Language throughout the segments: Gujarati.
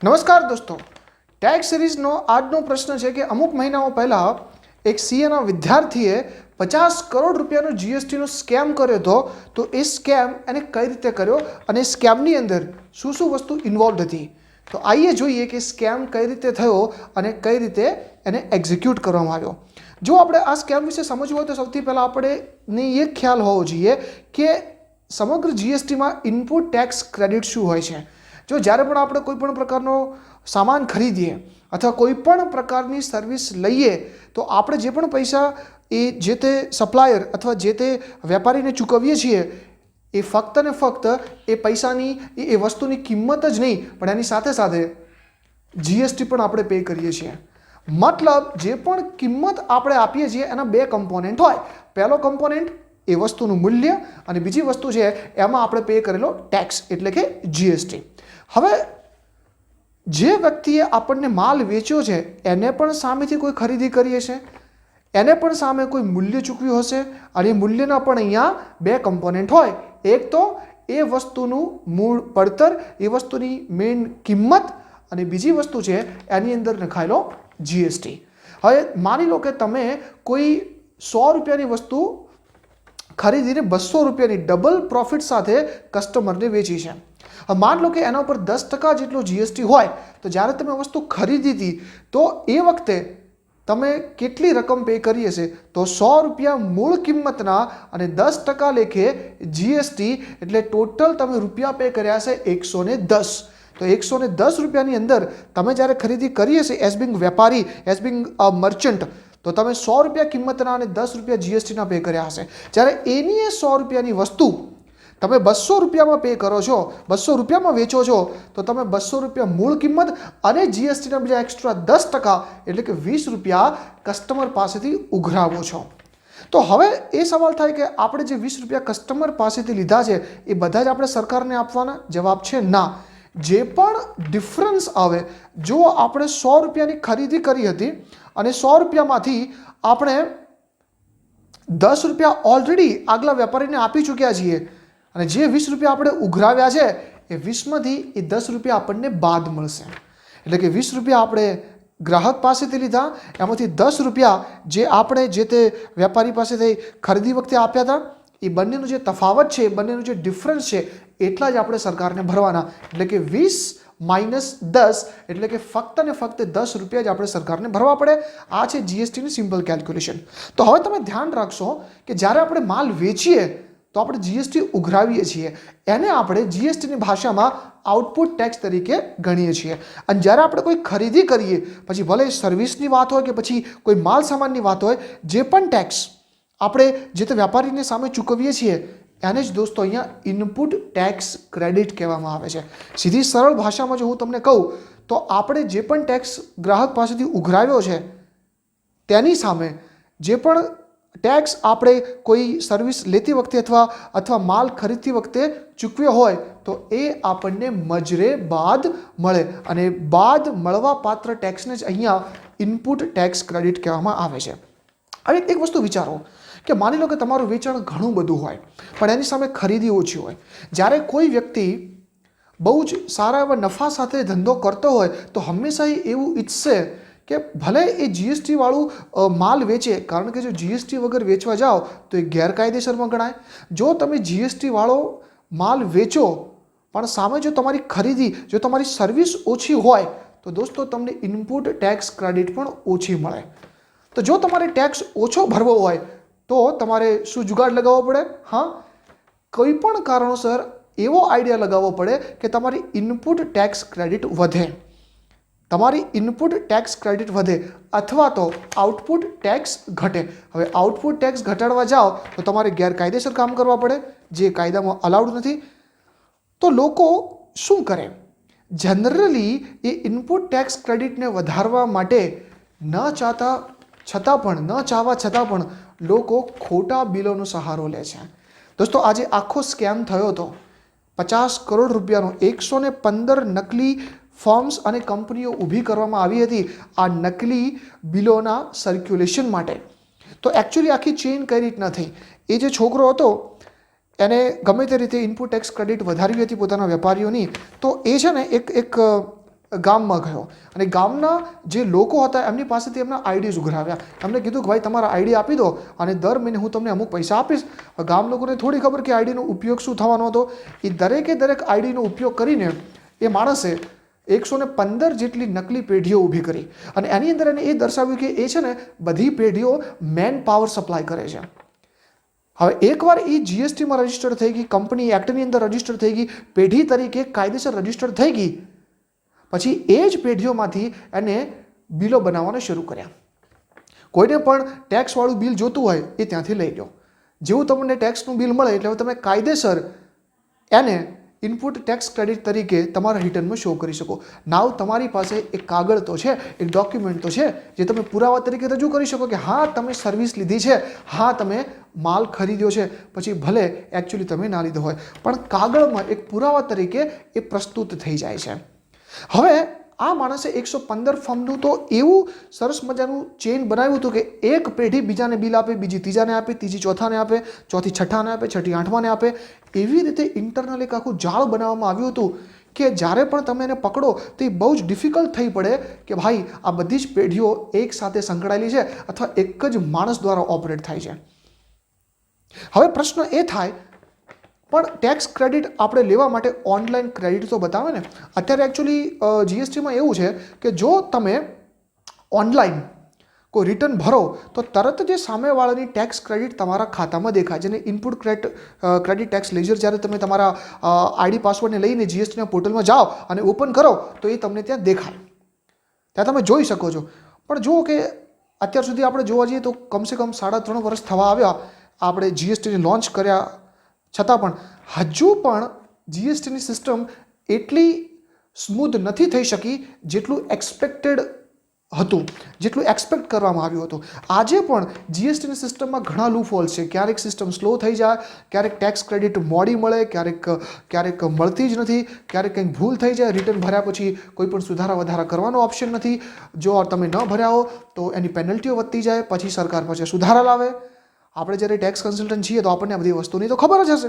નમસ્કાર દોસ્તો, ટેક્સ સિરીઝનો આજનો પ્રશ્ન છે કે અમુક મહિનાઓ પહેલાં એક સીએના વિદ્યાર્થીએ 50 કરોડ રૂપિયાનો જીએસટીનો સ્કેમ કર્યો હતો. તો એ સ્કેમ એને કઈ રીતે કર્યો અને સ્કેમની અંદર શું શું વસ્તુ ઇન્વોલ્વ હતી. તો આઈએ જોઈએ કે સ્કેમ કઈ રીતે થયો અને કઈ રીતે એને એક્ઝિક્યુટ કરવામાં આવ્યો. જો આપણે આ સ્કેમ વિશે સમજવું હોય તો સૌથી પહેલાં આપણે એ ખ્યાલ હોવો જોઈએ કે સમગ્ર જીએસટીમાં ઇનપુટ ટેક્સ ક્રેડિટ શું હોય છે. જો જ્યારે પણ આપણે કોઈ પણ પ્રકારનો સામાન ખરીદીએ અથવા કોઈ પણ પ્રકારની સર્વિસ લઈએ તો આપણે જે પણ પૈસા એ જે તે સપ્લાયર અથવા જે તે વેપારીને ચૂકવીએ છીએ એ ફક્ત ને ફક્ત એ પૈસાની એ વસ્તુની કિંમત જ નહીં પણ એની સાથે સાથે જીએસટી પણ આપણે પે કરીએ છીએ. મતલબ જે પણ કિંમત આપણે આપીએ છીએ એના બે કમ્પોનેન્ટ હોય. પહેલો કમ્પોનેન્ટ એ વસ્તુનું મૂલ્ય અને બીજી વસ્તુ છે એમાં આપણે પે કરેલો ટેક્સ એટલે કે જીએસટી. હવે જે વ્યક્તિએ આપણને માલ વેચ્યો છે એને પણ સામેથી કોઈ ખરીદી કરી હશે, એને પણ સામે કોઈ મૂલ્ય ચૂકવ્યું હશે અને એ મૂલ્યના પણ અહીંયા બે કમ્પોનેન્ટ હોય. એક તો એ વસ્તુનું મૂળ પડતર, એ વસ્તુની મેઇન કિંમત અને બીજી વસ્તુ છે એની અંદર નખાયેલો જીએસટી. હવે માની લો કે તમે કોઈ 100 રૂપિયાની વસ્તુ ખરીદીને 200 રૂપિયાની ડબલ પ્રોફિટ સાથે કસ્ટમરને વેચી છે. હવે માન લો કે એના ઉપર 10% જેટલો જીએસટી હોય તો જ્યારે તમે વસ્તુ ખરીદી હતી તો એ વખતે તમે કેટલી રકમ પે કરી હશે તો 100 રૂપિયા મૂળ કિંમતના અને 10% લેખે જીએસટી એટલે ટોટલ તમે રૂપિયા પે કર્યા હશે 110. તો 110 રૂપિયાની અંદર તમે જ્યારે ખરીદી કરી હશે એઝ બિંગ વેપારી, એઝ બિંગ મર્ચન્ટ, તો તમે 100 રૂપિયા કિંમતના અને 10 રૂપિયા જીએસટીના પે કર્યા હશે. જ્યારે એની એ 100 રૂપિયાની વસ્તુ તમે 200 રૂપિયામાં પે કરો છો, 200 રૂપિયામાં વેચો છો તો તમે 200 રૂપિયા મૂળ કિંમત અને જીએસટીના બીજા એક્સ્ટ્રા 10% એટલે કે 20 રૂપિયા કસ્ટમર પાસેથી ઉઘરાવો છો. તો હવે એ સવાલ થાય કે આપણે જે 20 રૂપિયા કસ્ટમર પાસેથી લીધા છે એ બધા જ આપણે સરકારને આપવાના? જવાબ છે ના. જે પણ ડિફરન્સ આવે, જો આપણે 100 રૂપિયાની ખરીદી કરી હતી અને 100 રૂપિયામાંથી આપણે 10 રૂપિયા ઓલરેડી આગલા વેપારીને આપી ચૂક્યા છીએ અને જે 20 રૂપિયા આપણે ઉઘરાવ્યા છે એ 20માંથી એ 10 રૂપિયા આપણને બાદ મળશે. એટલે કે 20 રૂપિયા આપણે ગ્રાહક પાસેથી લીધા, એમાંથી 10 રૂપિયા જે આપણે જે તે વેપારી પાસેથી ખરીદી વખતે આપ્યા હતા, એ બંનેનો જે તફાવત છે, બંનેનો જે ડિફરન્સ છે એટલા જ આપણે સરકારને ભરવાના. એટલે કે 20 માઇનસ 10 એટલે કે ફક્ત ને ફક્ત 10 રૂપિયા જ આપણે સરકારને ભરવા પડે. આ છે જીએસટીની સિમ્પલ કેલ્ક્યુલેશન. તો હવે તમે ધ્યાન રાખશો કે જ્યારે આપણે માલ વેચીએ તો આપણે જીએસટી ઉઘરાવીએ છીએ, એને આપણે જીએસટીની ભાષામાં આઉટપુટ ટેક્સ તરીકે ગણીએ છીએ. અને જ્યારે આપણે કોઈ ખરીદી કરીએ, પછી ભલે સર્વિસની વાત હોય કે પછી કોઈ માલ સામાનની વાત હોય, જે પણ ટેક્સ આપણે જે તે વેપારીને સામે ચૂકવીએ છીએ એને જ દોસ્તો અહીંયા ઇનપુટ ટેક્સ ક્રેડિટ કહેવામાં આવે છે. સીધી સરળ ભાષામાં જો હું તમને કહું તો આપણે જે પણ ટેક્સ ગ્રાહક પાસેથી ઉઘરાવ્યો છે તેની સામે જે પણ ટેક્સ આપણે કોઈ સર્વિસ લેતી વખતે અથવા માલ ખરીદતી વખતે ચૂકવ્યો હોય તો એ આપણને મજરે બાદ મળે અને બાદ મળવા પાત્ર ટેક્સને જ અહીંયા ઇનપુટ ટેક્સ ક્રેડિટ કહેવામાં આવે છે. હવે એક વસ્તુ વિચારો કે માની લો કે તમારું વેચાણ ઘણું બધું હોય પણ એની સામે ખરીદી ઓછી હોય. જ્યારે કોઈ વ્યક્તિ બહુ જ સારા એવા નફા સાથે ધંધો કરતો હોય તો હંમેશા એવું ઈચ્છશે કે ભલે એ જીએસટીવાળું માલ વેચે, કારણ કે જો જીએસટી વગર વેચવા જાઓ તો એ ગેરકાયદેસરમાં ગણાય. જો તમે જીએસટીવાળો માલ વેચો પણ સામે જો તમારી ખરીદી, જો તમારી સર્વિસ ઓછી હોય તો દોસ્તો તમને ઇનપુટ ટેક્સ ક્રેડિટ પણ ઓછી મળે. તો જો તમારે ટેક્સ ઓછો ભરવો હોય તો તમારે શું જુગાડ લગાવવો પડે? હા, કોઈ પણ કારણોસર એવો આઈડિયા લગાવવો પડે કે તમારી ઇનપુટ ટેક્સ ક્રેડિટ વધે. તમારી ઇનપુટ ટેક્સ ક્રેડિટ વધે અથવા તો આઉટપુટ ટેક્સ ઘટે. હવે આઉટપુટ ટેક્સ ઘટાડવા જાઓ તો તમારે ગેરકાયદેસર કામ કરવા પડે, જે કાયદામાં અલાઉડ નથી. તો લોકો શું કરે? જનરલી એ ઇનપુટ ટેક્સ ક્રેડિટને વધારવા માટે ન ચાહવા છતાં પણ લોકો ખોટા બિલોનો સહારો લે છે. દોસ્તો આજે આખો સ્કેમ થયો હતો 50 કરોડ રૂપિયાનો. 115 નકલી ફર્મ્સ અને કંપનીઓ ઊભી કરવામાં આવી હતી આ નકલી બિલોના સર્ક્યુલેશન માટે. તો એકચ્યુઅલી આખી ચેઇન કઈ રીતના થઈ? એ જે છોકરો હતો એને ગમે તે રીતે ઇનપુટ ટેક્સ ક્રેડિટ વધારવી હતી પોતાના વેપારીઓની, તો એ છે ને એક ગામમાં ગયો અને ગામના જે લોકો હતા એમની પાસેથી એમના આઈડીઝ ઉઘરાવ્યા. એમને કીધું કે ભાઈ તમારા આઈડી આપી દો અને દર મહિને હું તમને અમુક પૈસા આપીશ. ગામ લોકોને થોડી ખબર કે આઈડીનો ઉપયોગ શું થવાનો હતો. એ દરેકે દરેક આઈડીનો ઉપયોગ કરીને એ માણસે 115 જેટલી નકલી પેઢીઓ ઊભી કરી અને એની અંદર એને એ દર્શાવ્યું કે એ છે ને બધી પેઢીઓ મેન પાવર સપ્લાય કરે છે. હવે એકવાર એ જીએસટીમાં રજીસ્ટર થઈ ગઈ, કંપની એક્ટની અંદર રજીસ્ટર થઈ ગઈ, પેઢી તરીકે કાયદેસર રજીસ્ટર થઈ ગઈ, પછી એ જ પેઢીઓમાંથી એને બિલો બનાવવાના શરૂ કર્યા. કોઈને પણ ટેક્સવાળું બિલ જોતું હોય એ ત્યાંથી લઈ લો. જેવું તમને ટેક્સનું બિલ મળે એટલે તમે કાયદેસર એને ઇનપુટ ટેક્સ ક્રેડિટ તરીકે તમારા રિટર્નમાં શો કરી શકો. નાવ તમારી પાસે એક કાગળ તો છે, એક ડોક્યુમેન્ટ તો છે જે તમે પુરાવા તરીકે રજૂ કરી શકો કે હા તમે સર્વિસ લીધી છે, હા તમે માલ ખરીદ્યો છે, પછી ભલે એકચ્યુઅલી તમે ના લીધો હોય પણ કાગળમાં એક પુરાવા તરીકે એ પ્રસ્તુત થઈ જાય છે. હવે આ માણસે 115 ફોર્મનું તો એવું સરસ મજાનું ચેઇન બનાવ્યું હતું કે એક પેઢી બીજાને બિલ આપે, બીજી ત્રીજાને આપે, ત્રીજી ચોથાને આપે, ચોથી છઠ્ઠાને આપે, છઠ્ઠી આઠમાને આપે. એવી રીતે ઇન્ટરનલ એક આખું જાળ બનાવવામાં આવ્યું હતું કે જ્યારે પણ તમે એને પકડો તો એ બહુ જ ડિફિકલ્ટ થઈ પડે કે ભાઈ આ બધી જ પેઢીઓ એક સાથે સંકળાયેલી છે અથવા એક જ માણસ દ્વારા ઓપરેટ થાય છે. હવે પ્રશ્ન એ થાય પણ ટેક્સ ક્રેડિટ આપણે લેવા માટે ઓનલાઈન ક્રેડિટ તો બતાવે ને. અત્યારે એકચ્યુઅલી જીએસટીમાં એવું છે કે જો તમે ઓનલાઈન કોઈ રિટર્ન ભરો તો તરત જ સામેવાળાની ટેક્સ ક્રેડિટ તમારા ખાતામાં દેખાય, જેને ઇનપુટ ક્રેડિટ ટેક્સ લેજર જ્યારે તમે તમારા આઈડી પાસવર્ડને લઈને જીએસટીના પોર્ટલમાં જાઓ અને ઓપન કરો તો એ તમને ત્યાં દેખાય, ત્યાં તમે જોઈ શકો છો. પણ જુઓ કે અત્યાર સુધી આપણે જોવા જઈએ તો કમસે કમ 3.5 વર્ષ થવા આવ્યા આપણે જીએસટીને લોન્ચ કર્યા, છતાં પણ હજુ પણ જીએસટીની સિસ્ટમ એટલી સ્મૂધ નથી થઈ શકી જેટલું એક્સપેક્ટેડ હતું, જેટલું એક્સપેક્ટ કરવામાં આવ્યું હતું. આજે પણ જીએસટીની સિસ્ટમમાં ઘણા લૂપહોલ્સ છે. ક્યારેક સિસ્ટમ સ્લો થઈ જાય, ક્યારેક ટેક્સ ક્રેડિટ મોડી મળે, ક્યારેક મળતી જ નથી, ક્યારેક કંઈક ભૂલ થઈ જાય, રિટર્ન ભર્યા પછી કોઈ પણ સુધારા વધારા કરવાનો ઓપ્શન નથી, જો તમે ન ભર્યા હો તો એની પેનલ્ટીઓ વધતી જાય, પછી સરકાર પછી સુધારા લાવે. આપણે જ્યારે ટેક્સ કન્સલ્ટન્ટ છીએ તો આપણને આ બધી વસ્તુની તો ખબર જ હશે.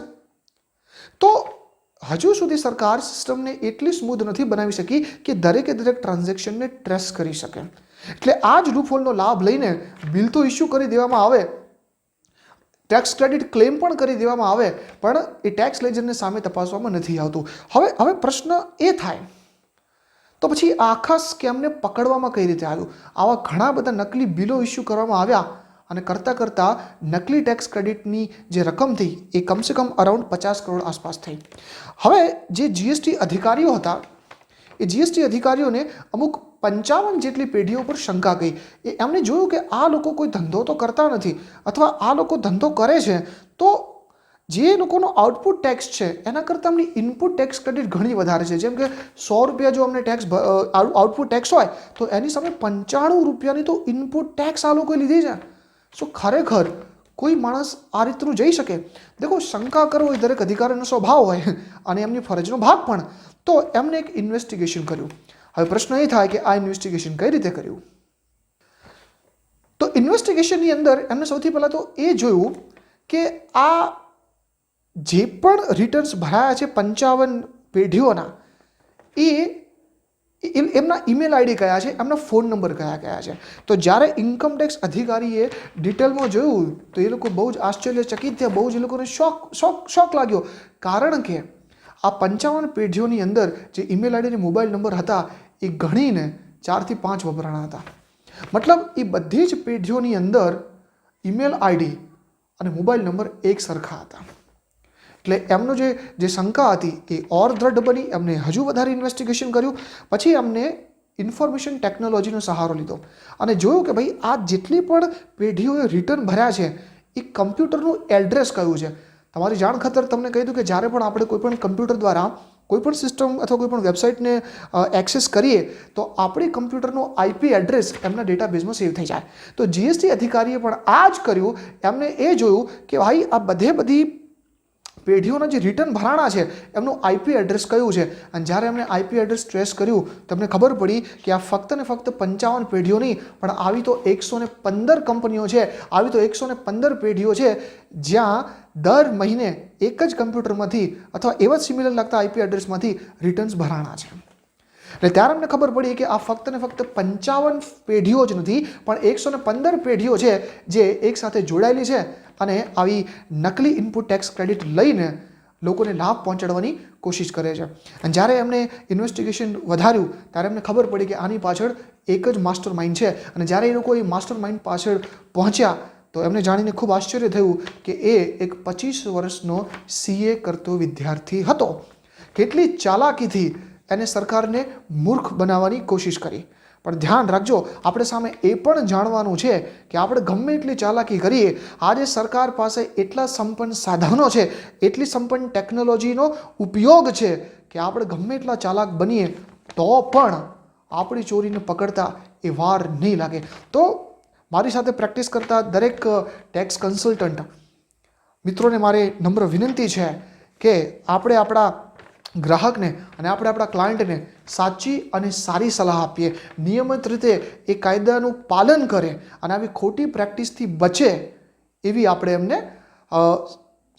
તો હજુ સુધી સરકાર સિસ્ટમને એટલી સ્મૂધ નથી બનાવી શકી કે દરેકે દરેક ટ્રાન્ઝેક્શનને ટ્રેસ કરી શકે. એટલે આ જ લૂપહોલનો લાભ લઈને બિલ તો ઇસ્યુ કરી દેવામાં આવે, ટેક્સ ક્રેડિટ ક્લેમ પણ કરી દેવામાં આવે, પણ એ ટેક્સ લેજરને સામે તપાસવામાં નથી આવતું. હવે પ્રશ્ન એ થાય તો પછી આખા સ્કેમને પકડવામાં કઈ રીતે આવ્યું? આવા ઘણા બધા નકલી બિલો ઇસ્યુ કરવામાં આવ્યા અને કરતાં નકલી ટેક્સ ક્રેડિટની જે રકમ થઈ એ કમસે કમ અરાઉન્ડ 50 કરોડ આસપાસ થઈ. હવે જે જીએસટી અધિકારીઓ હતા એ જીએસટી અધિકારીઓને અમુક 55 જેટલી પેઢીઓ પર શંકા ગઈ. એમણે જોયું કે આ લોકો કોઈ ધંધો તો કરતા નથી અથવા આ લોકો ધંધો કરે છે તો જે લોકોનો આઉટપુટ ટેક્સ છે એના કરતાં એમની ઇનપુટ ટેક્સ ક્રેડિટ ઘણી વધારે છે. જેમ કે 100 રૂપિયા જો અમને ટેક્સ આઉટપુટ ટેક્સ હોય તો એની સામે 95 રૂપિયાની તો ઇનપુટ ટેક્સ આ લોકોએ લીધી છે. સો ખરેખર કોઈ માણસ આ રીતનું જઈ શકે? દેખો, શંકા કરવો એ દરેક અધિકારીનો સ્વભાવ હોય અને એમની ફરજનો ભાગ પણ. તો એમને એક ઇન્વેસ્ટિગેશન કર્યું. હવે પ્રશ્ન એ થાય કે આ ઇન્વેસ્ટિગેશન કઈ રીતે કર્યું? તો ઇન્વેસ્ટિગેશનની અંદર એમને સૌથી પહેલાં તો એ જોયું કે આ જે પણ રિટર્ન્સ ભરાયા છે 55 પેઢીઓના, એમના ઈમેલ આઈડી કયા છે, એમના ફોન નંબર કયા છે. તો જ્યારે ઇન્કમટેક્સ અધિકારીએ ડિટેલમાં જોયું તો એ લોકો બહુ જ આશ્ચર્યચકિત થયા, બહુ જ એ લોકોને શોક લાગ્યો. કારણ કે આ 55 પેઢીઓની અંદર જે ઈમેલ આઈડી અને મોબાઈલ નંબર હતા એ ગણીને 4 થી 5 વપરાણા હતા. મતલબ એ બધી જ પેઢીઓની અંદર ઈમેલ આઈડી અને મોબાઈલ નંબર એક સરખા હતા. એટલે એમનો જે શંકા હતી એ ઓર દ્રઢ બની. એમને હજુ વધારે ઇન્વેસ્ટિગેશન કર્યું. પછી એમને ઇન્ફોર્મેશન ટેકનોલોજીનો સહારો લીધો અને જોયું કે ભાઈ આ જેટલી પણ પેઢીઓએ રિટર્ન ભર્યા છે એ કમ્પ્યુટરનું એડ્રેસ કયું છે. તમારી જાણ ખાતર તમને કહી દઉં કે જ્યારે પણ આપણે કોઈપણ કમ્પ્યુટર દ્વારા કોઈપણ સિસ્ટમ અથવા કોઈપણ વેબસાઇટને એક્સેસ કરીએ તો આપણી કમ્પ્યુટરનો આઈપી એડ્રેસ એમના ડેટાબેઝમાં સેવ થઈ જાય. તો જીએસટી અધિકારીએ પણ આ જ કર્યું. એમને એ જોયું કે ભાઈ આ બધી પેઢીઓના જે રિટર્ન ભરાણા છે એમનું આઈપી એડ્રેસ કયું છે. અને જ્યારે એમણે આઈપી એડ્રેસ ટ્રેસ કર્યું તમને ખબર પડી કે આ ફક્ત ને ફક્ત 55 પેઢીઓ નહીં પણ આવી તો 115 કંપનીઓ છે, આવી તો 115 પેઢીઓ છે જ્યાં દર મહિને એક જ કમ્પ્યુટરમાંથી અથવા એવા જ સિમિલર લાગતા આઈપી એડ્રેસમાંથી રિટર્ન્સ ભરાણા છે. એટલે ત્યારે અમને ખબર પડી કે આ ફક્ત ને ફક્ત 55 પેઢીઓ જ નથી, પણ 115 પેઢીઓ છે જે એકસાથે જોડાયેલી છે અને આવી નકલી ઇનપુટ ટેક્સ ક્રેડિટ લઈને લોકોને લાભ પહોંચાડવાની કોશિશ કરે છે. અને જ્યારે એમને ઇન્વેસ્ટિગેશન વધાર્યું ત્યારે એમને ખબર પડી કે આની પાછળ એક જ માસ્ટર માઇન્ડ છે. અને જ્યારે એ લોકો એ માસ્ટર માઇન્ડ પાછળ પહોંચ્યા તો એમને જાણીને ખૂબ આશ્ચર્ય થયું કે એ એક 25 વર્ષનો CA કરતો વિદ્યાર્થી હતો. કેટલી ચાલાકીથી એને સરકારને મૂર્ખ બનાવવાની કોશિશ કરી. પણ ધ્યાન રાખજો, આપણે સામે એ પણ જાણવાનું છે કે આપણે ગમે એટલી ચાલાકી કરીએ, આજે સરકાર પાસે એટલા સંપન્ન સાધનો છે, એટલી સંપન્ન ટેકનોલોજીનો ઉપયોગ છે કે આપણે ગમે એટલા ચાલાક બનીએ તો પણ આપણી ચોરીને પકડતા એ વાર નહીં લાગે. તો મારી સાથે પ્રેક્ટિસ કરતા દરેક ટેક્સ કન્સલ્ટન્ટ મિત્રોને મારે નમ્ર વિનંતી છે કે આપણે આપણા ગ્રાહકને અને આપણે આપણા ક્લાયન્ટને સાચી અને સારી સલાહ આપીએ, નિયમિત રીતે એ કાયદાનું પાલન કરે અને આવી ખોટી પ્રેક્ટિસથી બચે એવી આપણે એમને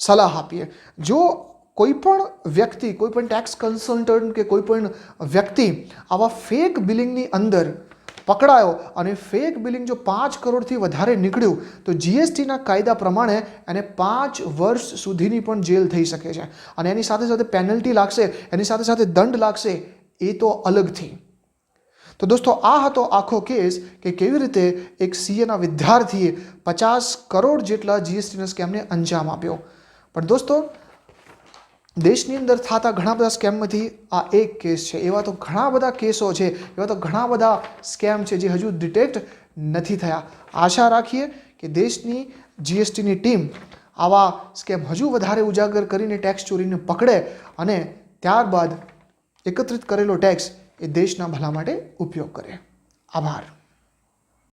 સલાહ આપીએ. જો કોઈ પણ વ્યક્તિ, કોઈ પણ ટેક્સ કન્સલ્ટન્ટ કે કોઈ પણ વ્યક્તિ આવા ફેક બિલિંગની અંદર પકડાયો અને ફેક બિલિંગ જો 5 કરોડથી વધારે નીકળ્યું તો GSTના કાયદા પ્રમાણે એને 5 વર્ષ સુધીની પણ જેલ થઈ શકે છે. અને એની સાથે સાથે પેનલ્ટી લાગશે, એની સાથે સાથે દંડ લાગશે, એ તો અલગથી. તો દોસ્તો, આ હતો આખો કેસ કે કેવી રીતે એક CAના વિદ્યાર્થીએ 50 કરોડ જેટલા GSTના સ્કેમને અંજામ આપ્યો. પણ દોસ્તો, દેશની અંદર થતા ઘણા બધા સ્કેમમાંથી આ એક કેસ છે. એવા તો ઘણા બધા કેસો છે, એવા તો ઘણા બધા સ્કેમ છે જે હજુ ડિટેક્ટ નથી થયા. આશા રાખીએ કે દેશની GSTની ટીમ આવા સ્કેમ હજુ વધારે ઉજાગર કરીને ટેક્સ ચોરીને પકડે અને ત્યારબાદ એકત્રિત કરેલો ટેક્સ એ દેશના ભલા માટે ઉપયોગ કરે. આભાર.